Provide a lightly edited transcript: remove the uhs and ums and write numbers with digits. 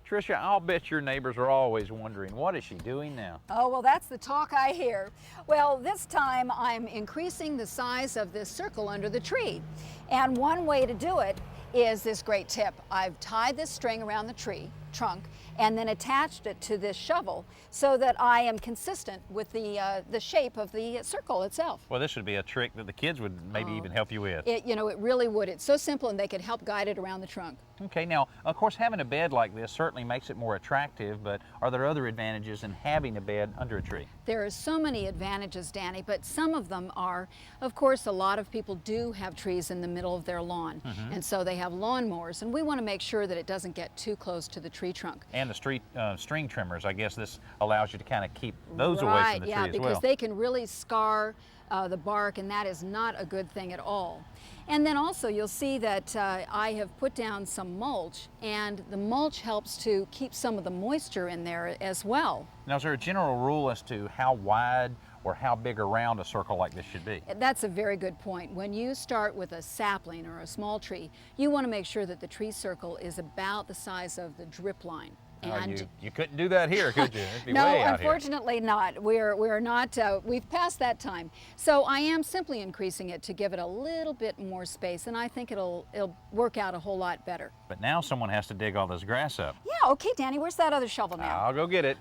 Tricia, I'll bet your neighbors are always wondering, what is she doing now? Oh, well, that's the talk I hear. Well, this time I'm increasing the size of this circle under the tree. And one way to do it is this great tip. I've tied this string around the tree trunk and then attached it to this shovel so that I am consistent with the shape of the circle itself. Well, this would be a trick that the kids would maybe even help you with. It really would. It's so simple, and they could help guide it around the trunk. Okay, now, of course, having a bed like this certainly makes it more attractive, but are there other advantages in having a bed under a tree? There are so many advantages, Danny, but some of them are, of course, a lot of people do have trees in the middle of their lawn, and so they have lawnmowers, and we want to make sure that it doesn't get too close to the tree trunk. And the string trimmers, I guess this allows you to kind of keep those away from the tree as well. Right, yeah, because they can really scar the bark, and that is not a good thing at all. And then also you'll see that I have put down some mulch, and the mulch helps to keep some of the moisture in there as well. Now, is there a general rule as to how wide or how big around a circle like this should be? That's a very good point. When you start with a sapling or a small tree, you want to make sure that the tree circle is about the size of the drip line. And you couldn't do that here, could you? It'd be no, way out unfortunately not. We're not. We've passed that time. So I am simply increasing it to give it a little bit more space, and I think it'll work out a whole lot better. But now someone has to dig all this grass up. Yeah. Okay, Danny. Where's that other shovel now? I'll go get it.